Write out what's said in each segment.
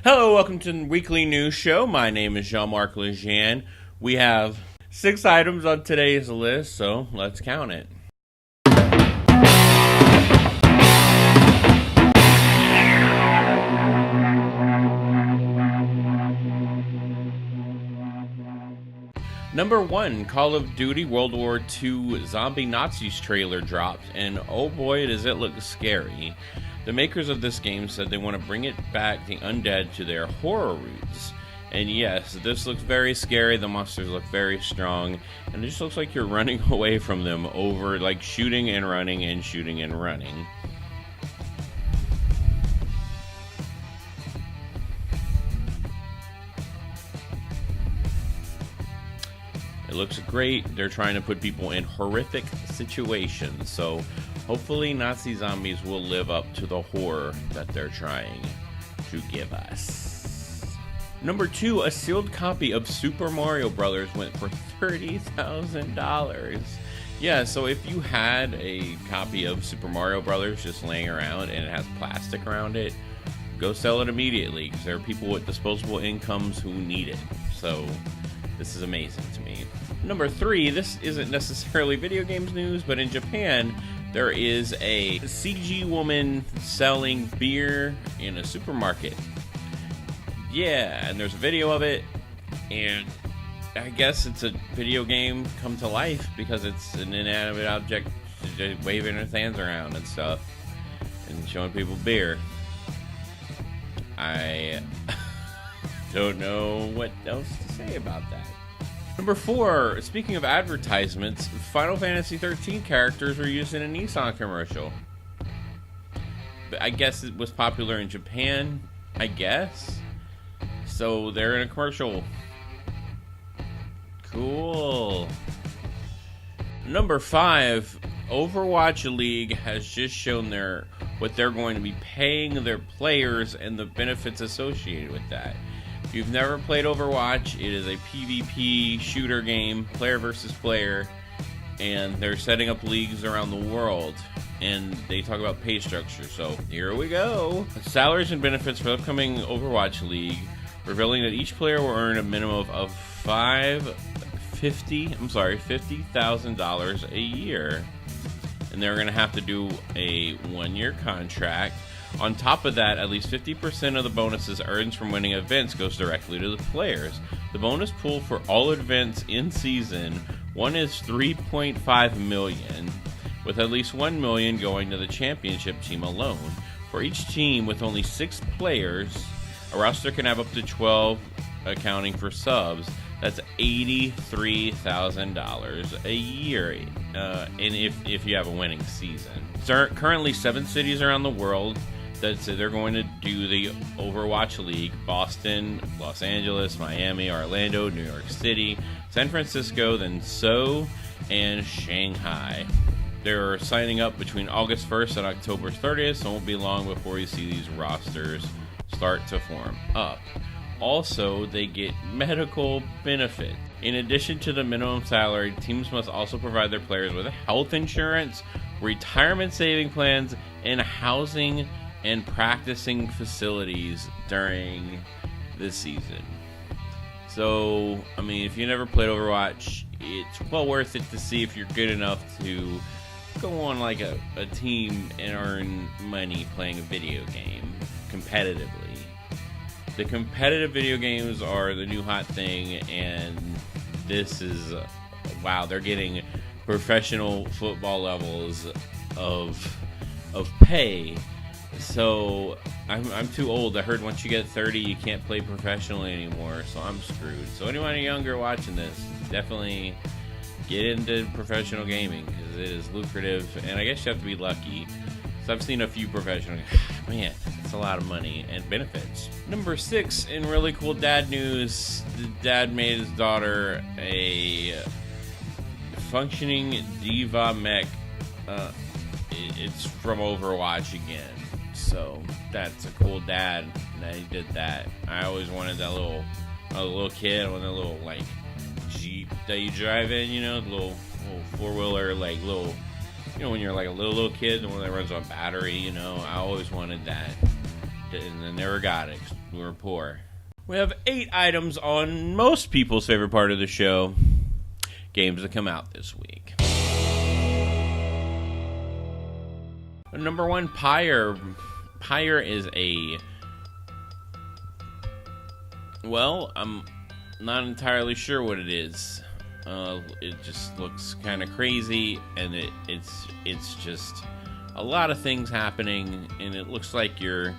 Hello, welcome to the weekly news show. My name is Jean-Marc Lejean. We have 6 items on today's list, so let's count it. Number 1, Call of Duty World War II Zombie Nazis trailer dropped, and oh boy does it look scary. The makers of this game said they want to bring it back the undead to their horror roots. And yes, this looks very scary, the monsters look very strong, and it just looks like you're running away from them over, like shooting and running and shooting and running. It looks great. They're trying to put people in horrific situations, so hopefully Nazi zombies will live up to the horror that they're trying to give us. Number 2, a sealed copy of Super Mario Bros. Went for $30,000. Yeah, so if you had a copy of Super Mario Bros. Just laying around and it has plastic around it, go sell it immediately, because there are people with disposable incomes who need it. So this is amazing to me. Number 3, this isn't necessarily video games news, but in Japan, there is a CG woman selling beer in a supermarket. Yeah, and there's a video of it, and I guess it's a video game come to life because it's an inanimate object waving its hands around and stuff and showing people beer. I don't know what else to say about that. Number 4, speaking of advertisements, Final Fantasy 13 characters were used in a Nissan commercial. But I guess it was popular in Japan, I guess. So they're in a commercial. Cool. Number 5, Overwatch League has just shown what they're going to be paying their players and the benefits associated with that. If you've never played Overwatch, it is a PvP shooter game, player versus player, and they're setting up leagues around the world, and they talk about pay structure, so here we go. Salaries and benefits for the upcoming Overwatch League, revealing that each player will earn a minimum of $50,000 a year, and they're going to have to do a 1-year contract. On top of that, at least 50% of the bonuses earned from winning events goes directly to the players. The bonus pool for all events in season 1 is $3.5 million, with at least $1 million going to the championship team alone. For each team with only 6 players, a roster can have up to 12, accounting for subs. That's $83,000 a year, and if you have a winning season. There are currently 7 cities around the world that they're going to do the Overwatch League: Boston, Los Angeles, Miami, Orlando, New York City, San Francisco, then Seoul, and Shanghai. They're signing up between August 1st and October 30th, so it won't be long before you see these rosters start to form up. Also, they get medical benefit. In addition to the minimum salary, teams must also provide their players with health insurance, retirement saving plans, and housing and practicing facilities during the season. So, I mean, if you never played Overwatch, it's well worth it to see if you're good enough to go on like a team and earn money playing a video game competitively. The competitive video games are the new hot thing, and this is, wow, they're getting professional football levels of pay. So I'm too old. I heard once you get 30, you can't play professionally anymore, so I'm screwed. So anyone younger watching this, definitely get into professional gaming, because it is lucrative, and I guess you have to be lucky. So I've seen a few professional, man, that's a lot of money and benefits. Number 6, in really cool dad news, the dad made his daughter a functioning diva mech. It's from Overwatch again. So that's a cool dad that he did that. I always wanted that little kid. I wanted that little like Jeep that you drive in, you know, the little 4-wheeler, like little, you know, when you're like a little kid, the one that runs on battery, you know. I always wanted that. and I never got it 'cause we were poor. We have 8 items on most people's favorite part of the show. Games that come out this week. Number 1, Pyre. Pyre is well, I'm not entirely sure what it is. It just looks kind of crazy, and it's just a lot of things happening, and it looks like it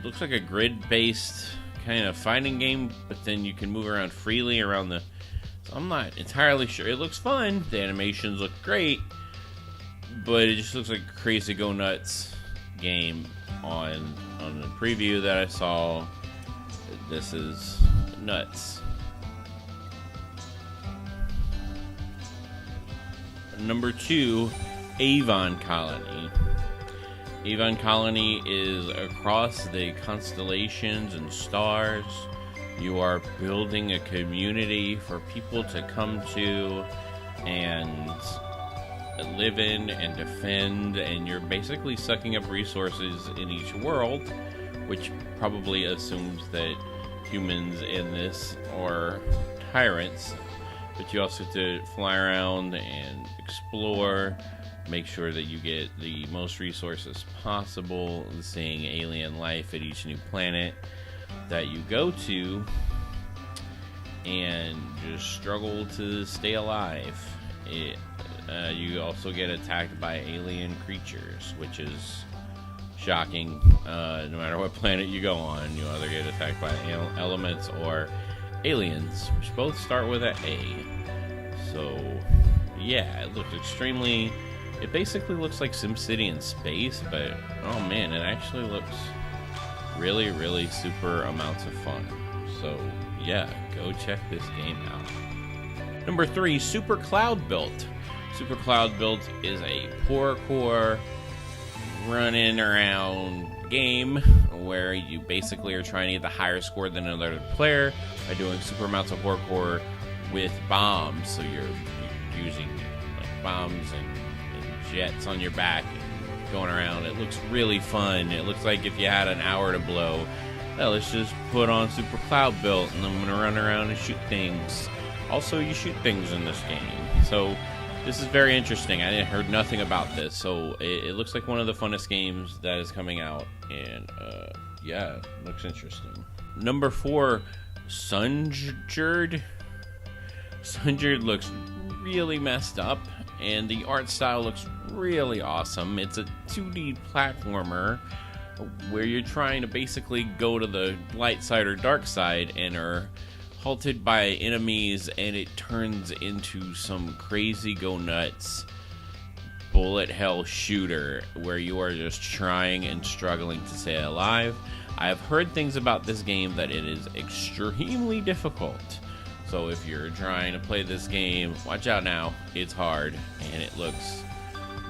looks like a grid-based kind of fighting game, but then you can move around freely around the. So I'm not entirely sure. It looks fun. The animations look great, but it just looks like a crazy go nuts game on the preview that I saw. This is nuts. Number 2, Avon Colony. Avon Colony is across the constellations and stars. You are building a community for people to come to and live in and defend, and you're basically sucking up resources in each world, which probably assumes that humans in this are tyrants, but you also have to fly around and explore, make sure that you get the most resources possible, seeing alien life at each new planet that you go to, and just struggle to stay alive. You also get attacked by alien creatures, which is shocking. No matter what planet you go on, you either get attacked by elements or aliens, which both start with an A. So, yeah, it looks extremely. It basically looks like SimCity in space, but oh man, it actually looks really, really super amounts of fun. So, yeah, go check this game out. Number 3, Super Cloudbuilt. Super Cloudbuilt is a parkour running around game where you basically are trying to get the higher score than another player by doing super amounts of parkour with bombs. So you're using like bombs and jets on your back and going around. It looks really fun. It looks like if you had an hour to blow, well, let's just put on Super Cloudbuilt and I'm gonna run around and shoot things. Also, you shoot things in this game, so this is very interesting. I heard nothing about this, so it looks like one of the funnest games that is coming out, and yeah, it looks interesting. Number 4, Sunjured. Sunjured looks really messed up, and the art style looks really awesome. It's a 2D platformer where you're trying to basically go to the light side or dark side and are halted by enemies, and it turns into some crazy go nuts bullet hell shooter where you are just trying and struggling to stay alive. I have heard things about this game that it is extremely difficult. So if you're trying to play this game, watch out now. It's hard, and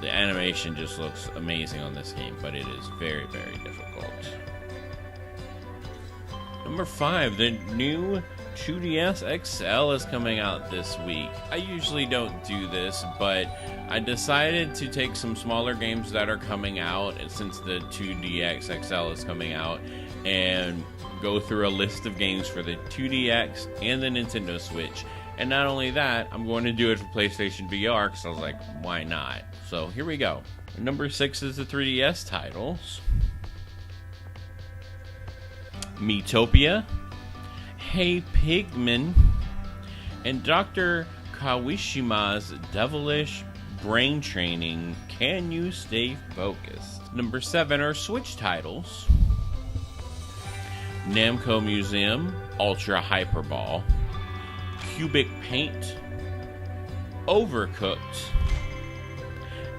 the animation just looks amazing on this game, but it is very, very difficult. Number 5, the new 2DS XL is coming out this week. I usually don't do this, but I decided to take some smaller games that are coming out, and since the 2DX XL is coming out, and go through a list of games for the 2DX and the Nintendo Switch. And not only that, I'm going to do it for PlayStation VR, because I was like, why not? So here we go. Number 6 is the 3DS titles. Miitopia, Hey Pigman, and Dr. Kawishima's Devilish Brain Training. Can you stay focused? Number 7 are Switch titles. Namco Museum, Ultra Hyperball, Cubic Paint, Overcooked,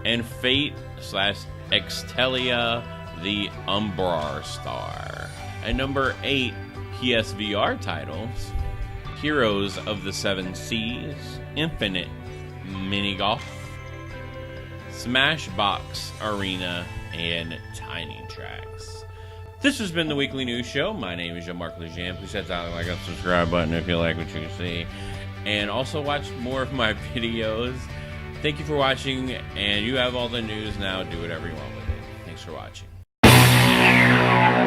and Fate/Extelia the Umbrar Star. And number 8, PSVR titles: Heroes of the Seven Seas, Infinite Mini Golf, Smashbox Arena, and Tiny Tracks. This has been the Weekly News Show. My name is Jean-Marc Lejean. Please hit that like and subscribe button if you like what you can see. And also watch more of my videos. Thank you for watching, and you have all the news now. Do whatever you want with it. Thanks for watching. Bye.